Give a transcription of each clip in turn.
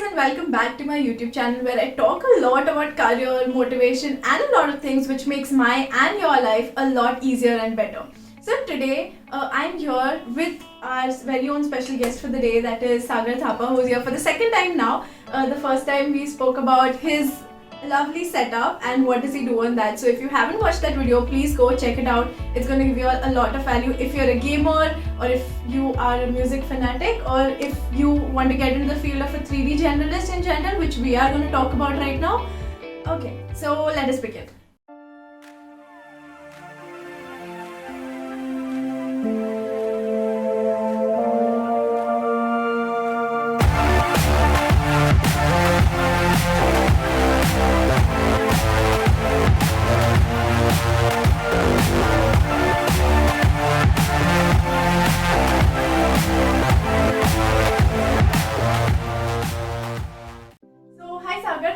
guys and welcome back to my YouTube channel where I talk a lot about career, motivation and a lot of things which makes my and your life a lot easier and better. So today I'm here with our very own special guest for the day, that is Sagar Thapa, who's here for the second time now. The first time we spoke about his lovely setup and what does he do on that. So if you haven't watched that video, please go check it out. It's going to give you a lot of value if you're a gamer, or if you are a music fanatic, or if you want to get into the field of a 3D generalist in general, which we are going to talk about right now. Okay, so let us begin.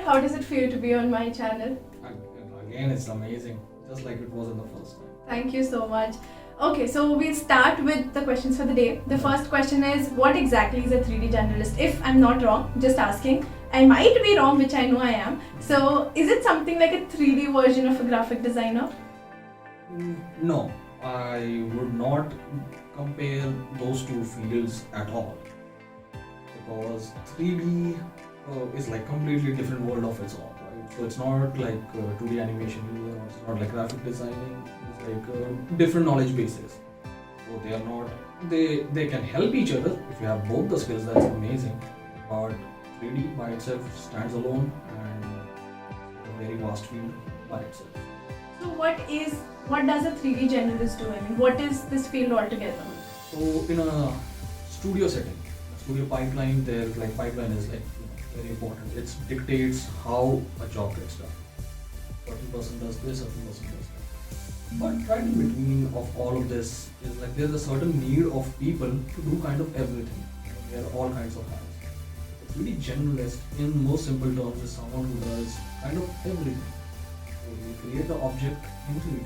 How does it feel to be on my channel? Again, it's amazing, just like it was in the first time. Thank you so much. Okay, so we'll start with the questions for the day. The first question is, what exactly is a 3D generalist? If I'm not wrong, just asking. I might be wrong, which I know I am. So, is it something like a 3D version of a graphic designer? No, I would not compare those two fields at all, because 3D is like completely different world of its own, right? So it's not like 2D animation either, or it's not like graphic designing. It's like different knowledge bases. So they are not, they can help each other. If you have both the skills, that's amazing. But 3D by itself stands alone and a very vast field by itself. So what does a 3D generalist do? I mean, what is this field altogether? So in a studio setting, a studio pipeline, pipeline is like very important. It dictates how a job gets done. Certain person does this, certain person does that. But right in between of all of this is like there's a certain need of people to do kind of everything. There are all kinds of hands. A 3D generalist, in most simple terms, is someone who does kind of everything. So you create the object in 3D.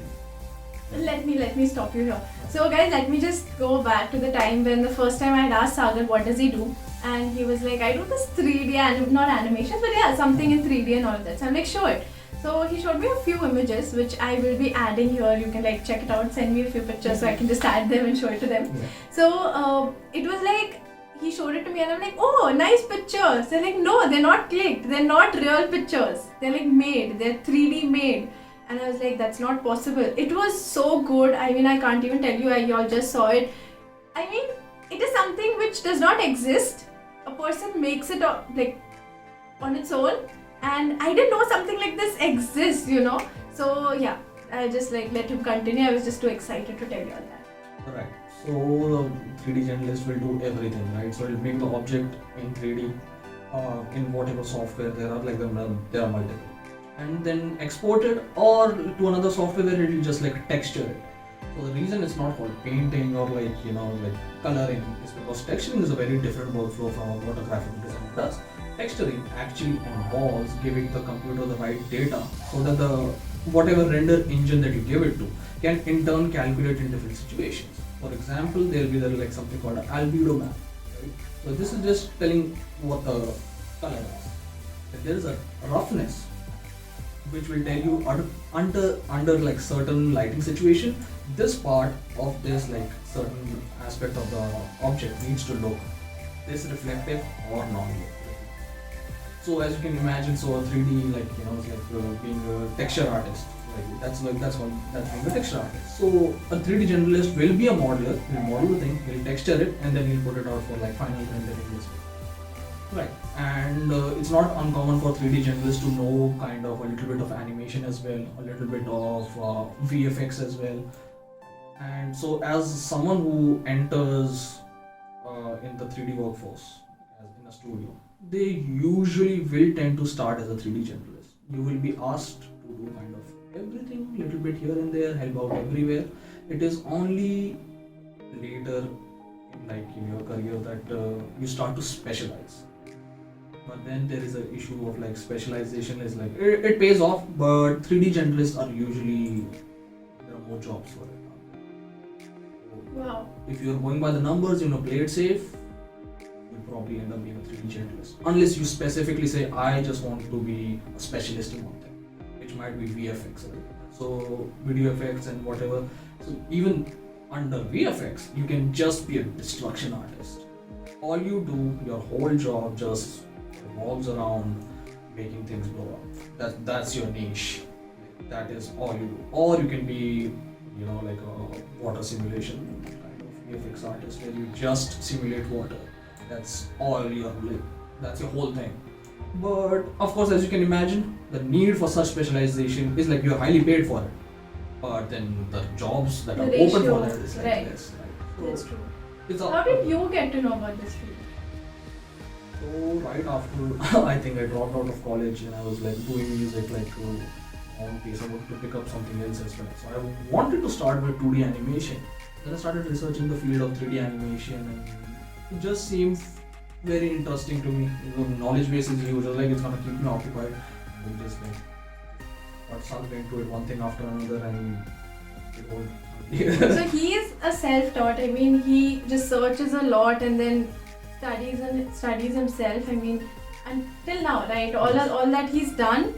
Let me stop you here. So guys, let me just go back to the time when the first time I had asked Sagar what does he do, and he was like, I do this 3D not animations, but yeah, something in 3D and all of that. So I'm like, sure. So he showed me a few images which I will be adding here. You can like check it out, send me a few pictures so I can just add them and show it to them. Yeah. So it was like, he showed it to me and I'm like, oh, nice pictures. They're like, no, they're not clicked. They're not real pictures. They're like made. They're 3D made. And I was like, that's not possible. It was so good. I mean, I can't even tell you. Y'all just saw it. I mean, it is something which does not exist. A person makes it like on its own. And I didn't know something like this exists, you know. So yeah, I just like let him continue. I was just too excited to tell you all that. Right. So the 3D generalist will do everything, right? So it'll make the object in 3D in whatever software there are, like there are multiple, and then export it or to another software where it will just like texture it. So the reason it's not called painting or like coloring is because texturing is a very different workflow from what a graphic designer does. Texturing actually involves giving the computer the right data so that the whatever render engine that you give it to can in turn calculate in different situations. For example, there will be like something called an albedo map, right? So this is just telling what the color is. If there is a roughness, which will tell you under like certain lighting situation, this part of this like certain aspect of the object needs to look this reflective or non-reflective. So as you can imagine, so a 3D being a texture artist, that's being a texture artist. So a 3D generalist will be a modeler. He'll model the thing, he'll texture it, and then he'll put it out for like final rendering this way. Right, and it's not uncommon for 3D generalists to know kind of a little bit of animation as well, a little bit of VFX as well. And so as someone who enters in the 3D workforce in a studio, they usually will tend to start as a 3D generalist. You will be asked to do kind of everything, little bit here and there, help out everywhere. It is only later in your career that you start to specialize. But then there is an issue of like specialization is like it pays off, but 3D generalists are usually, there are more jobs for it. Wow. If you're going by the numbers, play it safe, you'll probably end up being a 3D generalist. Unless you specifically say, I just want to be a specialist in one thing, which might be VFX, right? So video effects and whatever. So even under VFX, you can just be a destruction artist. All you do, your whole job just revolves around making things blow up. That's your niche. That is all you do. Or you can be, like a water simulation kind of VFX artist where you just simulate water. That's all you're like. That's your whole thing. But of course, as you can imagine, the need for such specialization is like you're highly paid for it. But then the jobs that The are ratio, open for that is like right. less. Right? That's true. It's How did you get to know about this field? So right after I think I dropped out of college and I was like doing music like on pace. I wanted to pick up something else as well. So I wanted to start with 2D animation. Then I started researching the field of 3D animation and it just seemed very interesting to me. The knowledge base is huge. I was like, it's gonna keep me occupied. And just like got sucked into it, one thing after another, and it all. So he is a self-taught. I mean, he just searches a lot and then studies himself. I mean, until now, right? All that he's done,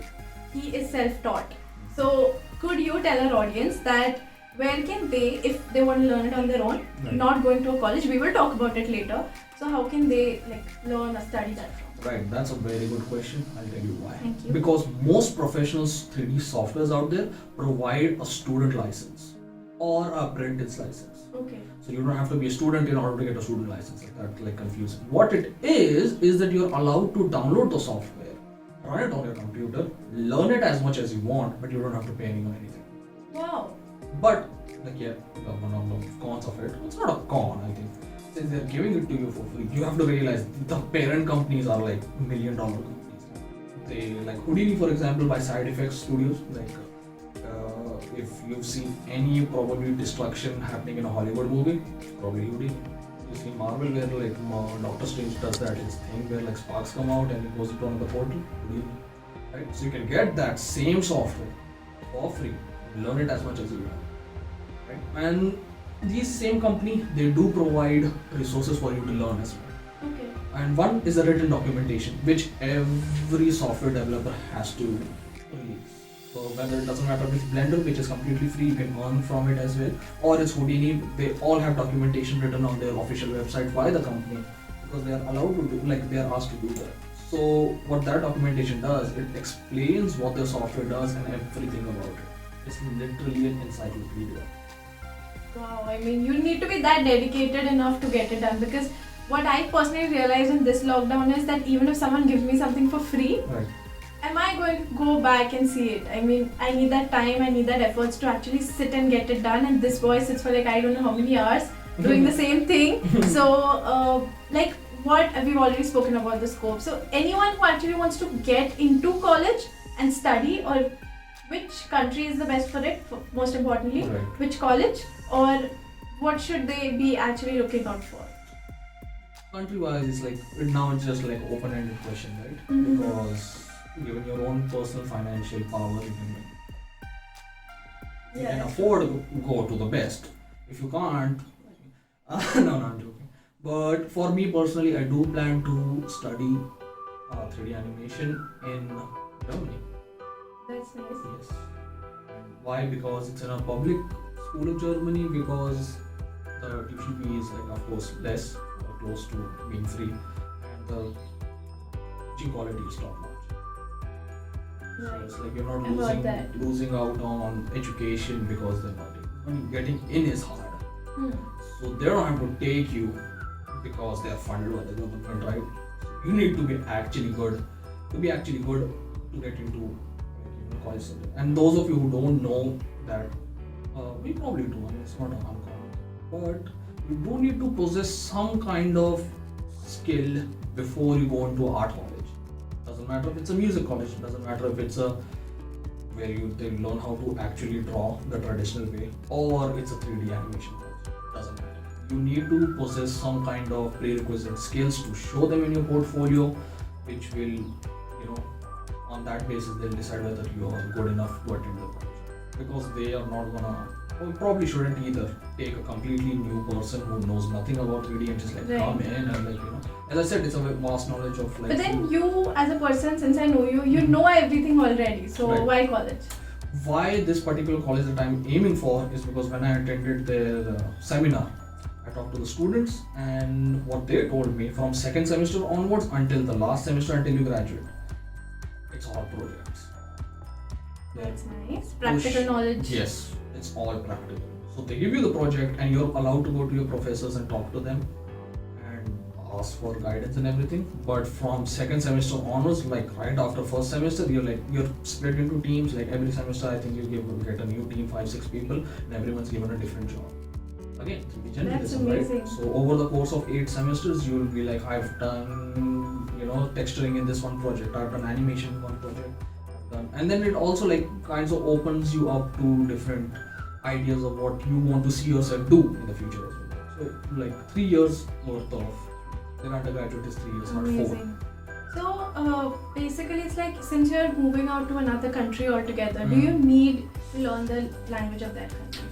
he is self-taught. So could you tell our audience that where can they, if they want to learn it on their own, Right. not going to a college? We will talk about it later. So how can they learn or study that from? Right, that's a very good question. I'll tell you why. Thank you. Because most professional 3D softwares out there provide a student license or a apprentice license. Okay. So you don't have to be a student in order to get a student license. That's like confusing. What it is that you're allowed to download the software, run it on your computer, learn it as much as you want, but you don't have to pay anyone anything. Wow. But one of the cons of it, it's not a con, I think. Since they're giving it to you for free, you have to realize the parent companies are like $1 million companies. They like Houdini, for example, by Side Effects Studios. If you've seen any probably destruction happening in a Hollywood movie, it's probably Houdini. You see Marvel where Doctor Strange does that his thing where like sparks come out and he goes into another portal. Houdini, right? So you can get that same software for free, learn it as much as you want, right? And these same company, they do provide resources for you to learn as well. Okay. And one is the written documentation, which every software developer has to release. So whether it doesn't matter if it's Blender, which is completely free, you can earn from it as well, or it's Houdini, they all have documentation written on their official website by the company because they are allowed to do, they are asked to do that. So what that documentation does, it explains what their software does and everything about it. It's literally an encyclopedia. Wow, I mean, you need to be that dedicated enough to get it done, because what I personally realized in this lockdown is that even if someone gives me something for free, Right. am I going to go back and see it? I mean, I need that time, I need that efforts to actually sit and get it done, and this boy sits for I don't know how many hours doing the same thing. So, what we've already spoken about the scope. So, anyone who actually wants to get into college and study, or which country is the best for it, most importantly, Right. which college, or what should they be actually looking out for? Country-wise, now it's just like open-ended question, right? Mhm. Because given your own personal financial power, you can afford to go to the best. If you can't, no, I'm joking. But for me personally, I do plan to study 3D animation in Germany. That's nice. Yes. And why? Because it's in a public school of Germany, because the tuition fee is of course less or close to being free, and the teaching quality is top notch. So it's you're not I've heard that. losing out on education because they're not. Getting in is hard. So they don't have to take you because they are funded by the government, right? You need to be actually good to get into college subject. And those of you who don't know that, we probably do, and it's not uncommon, but you do need to possess some kind of skill before you go into art college. Doesn't matter if it's a music college, doesn't matter if it's where they learn how to actually draw the traditional way, or it's a 3D animation college. Doesn't matter. You need to possess some kind of prerequisite skills to show them in your portfolio, which will, on that basis they'll decide whether you are good enough to attend the college. Because they are not gonna, or probably shouldn't either, take a completely new person who knows nothing about 3D and just Right. come in and as I said, it's a vast knowledge of like. But then you, as a person, since I know you, you know everything already. So Right. why college? Why this particular college that I'm aiming for is because when I attended their seminar, I talked to the students, and what they told me from second semester onwards until the last semester until you graduate, it's all projects. That's nice. Practical knowledge. Yes, it's all practical. So they give you the project, and you're allowed to go to your professors and talk to them and ask for guidance and everything. But from second semester onwards, like right after first semester, you're split into teams. Like every semester, I think you get a new team, 5-6 people, and everyone's given a different job. Again, to be That's journalism, amazing. right? So over the course of 8 semesters, you'll be like, I've done, texturing in this one project. I've done animation in one project. And then it also like kinds of opens you up to different ideas of what you want to see yourself do in the future as well. So like 3 years worth of an undergraduate is 3 years, not 4. Amazing. So basically, it's like since you're moving out to another country altogether, do you need to learn the language of that country?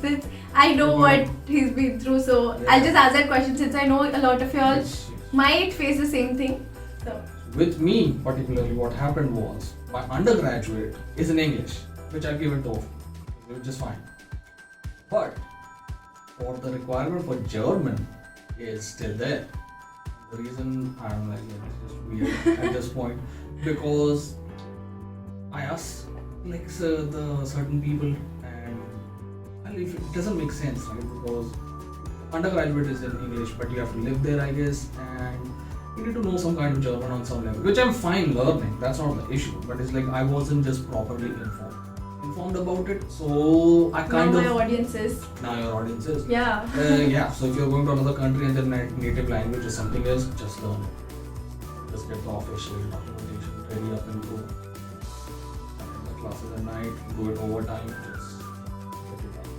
Since I know what he's been through, so I'll just ask that question since I know a lot of y'all Yes. might face the same thing. So With me particularly, what happened was my undergraduate is in English, which I've given to, which is fine. But for the requirement for German is still there. The reason I'm like, it's just weird at this point because I asked like the certain people, and if it doesn't make sense, right? Because undergraduate is in English, but you have to live there, I guess, and you need to know some kind of German on some level, which I'm fine learning. That's not the issue. But it's like I wasn't just properly informed about it, so I kind now of. my audience is. Now your audience is. Yeah. Yeah. So if you're going to another country and their native language is something else, just learn it. Just get the official documentation ready up and go. Attend the classes at night, do it overtime, just get it done.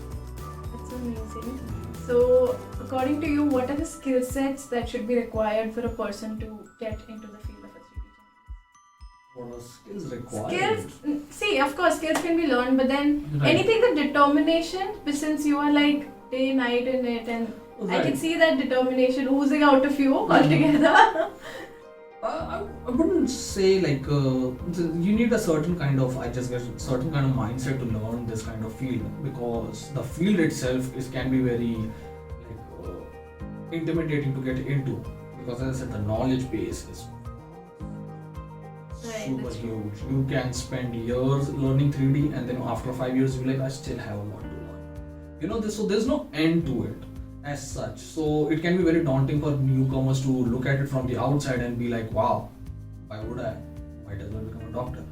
That's amazing. So, according to you, what are the skill sets that should be required for a person to get into the field of a 3D journalist? What are skills required? Skills, see, of course, skills can be learned, but then Right. anything the determination, but since you are like day, night in it, and I Right. can see that determination oozing out of you altogether. I wouldn't say like you need a certain kind of certain kind of mindset to learn this kind of field, because the field itself can be very like intimidating to get into, because as I said, the knowledge base is Right, super that's true. huge. You can spend years learning 3D, and then after 5 years you're like, I still have a lot to learn. So there's no end to it as such. So it can be very daunting for newcomers to look at it from the outside and be like, wow, why would I? Might as well become a doctor.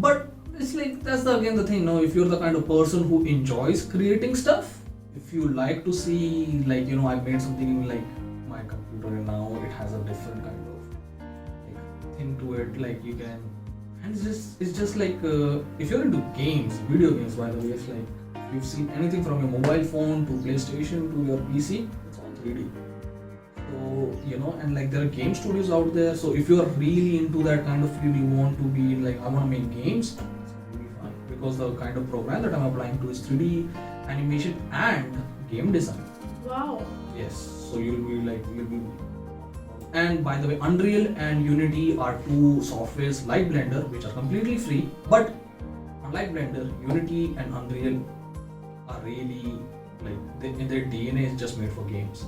But it's like, that's again the thing, if you're the kind of person who enjoys creating stuff, if you like to see, like, I've made something in like my computer and now it has a different kind of like, thing to it, like you can, and it's just like, if you're into games, video games by the way, it's like, you've seen anything from your mobile phone to PlayStation to your PC, it's all 3D. So, and like there are game studios out there. So if you're really into that kind of field, you want to be like, I want to make games, it's really fun. Because the kind of program that I'm applying to is 3D animation and game design. Wow. Yes. So you'll be. And by the way, Unreal and Unity are two softwares like Blender, which are completely free. But unlike Blender, Unity and Unreal are really like their DNA is just made for games.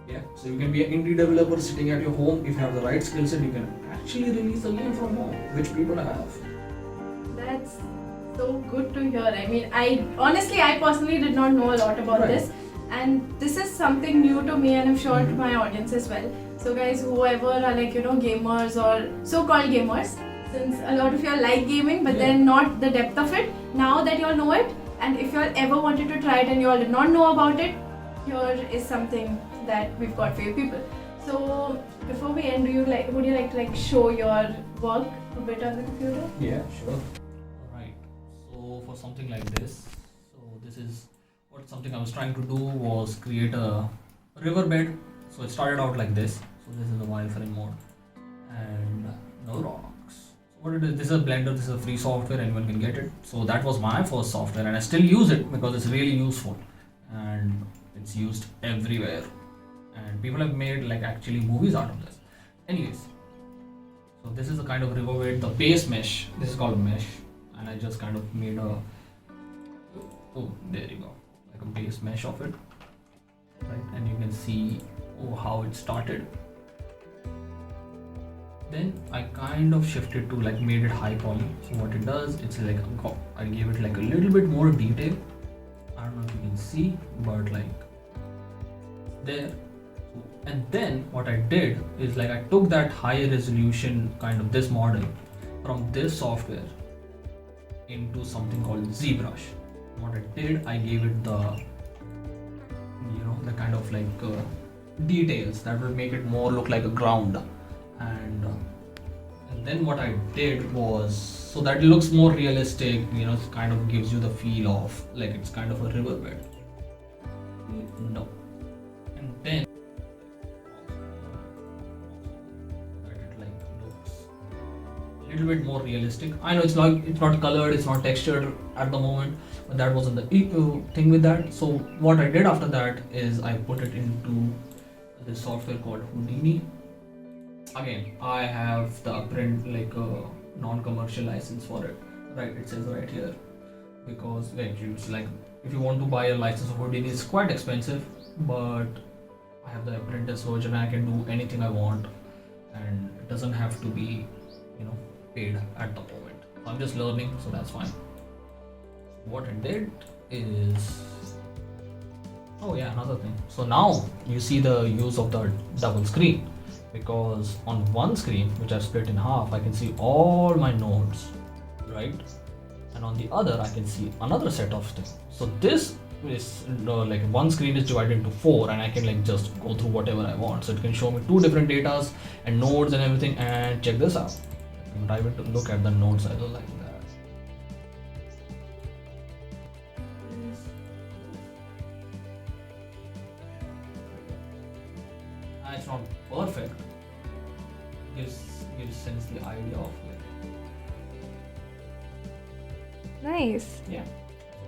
Yeah, so you can be an indie developer sitting at your home. If you have the right skill set, you can actually release a game from home, which people have. That's so good to hear. I mean, I personally did not know a lot about Right. this, and this is something new to me, and I'm sure to my audience as well. So guys, whoever are like, gamers or so-called gamers, since a lot of you all like gaming, but Yeah. then not the depth of it, now that you all know it, and if you all ever wanted to try it and you all did not know about it, here is something that we've got for you people. So before we end, would you like to like show your work a bit on the computer? Yeah, sure. Alright, so for something like this, something I was trying to do was create a riverbed. So it started out like this. So this is the wireframe mode and no rocks. So what it is, this is a Blender, this is a free software, anyone can get it. So that was my first software and I still use it because it's really useful and it's used everywhere. and people have made like actually movies out of this. Anyways, so this is a kind of river weight, the base mesh. This is called mesh, and I just kind of made a there you go, like a base mesh of it, right? And you can see how it started. Then I kind of shifted to like made it high poly. So what it does, it's like I gave it like a little bit more detail. I don't know if you can see, but like there. And then what I did is like I took that high resolution kind of this model from this software into something called ZBrush. What I did, I gave it the the kind of like details that will make it more look like a ground, and then what I did was so that it looks more realistic. It kind of gives you the feel of like it's kind of a riverbed. No, and then a little bit more realistic. I know it's not colored, it's not textured at the moment, but that wasn't the thing with that. So what I did after that is I put it into this software called Houdini. Again, I have the print like a non-commercial license for it, right? It says right here, because it's like if you want to buy a license of Houdini, it's quite expensive, but I have the apprentice version. I can do anything I want, and it doesn't have to be paid at the moment. I'm just learning, so that's fine. What I did is another thing. So now you see the use of the double screen, because on one screen, which I've split in half, I can see all my nodes, right? And on the other, I can see another set of things. So this is like one screen is divided into 4, and I can like just go through whatever I want. So it can show me 2 different datas and nodes and everything. And check this out. I'm diving to look at the nodes I like that. It's not perfect. Gives sense the idea of like. Nice. Yeah.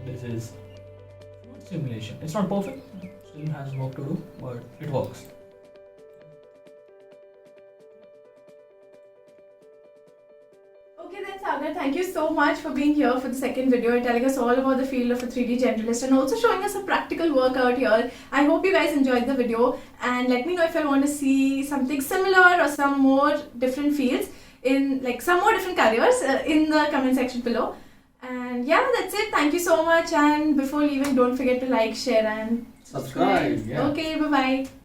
This is simulation. It's not perfect. Still has work to do, but it works. Okay then Sagar, thank you so much for being here for the second video and telling us all about the field of a 3D generalist and also showing us a practical work out here. I hope you guys enjoyed the video, and let me know if you want to see something similar or some more different fields in like some more different careers in the comment section below. And yeah, that's it. Thank you so much, and before leaving, don't forget to like, share and Subscribe. Yeah. Okay, bye bye.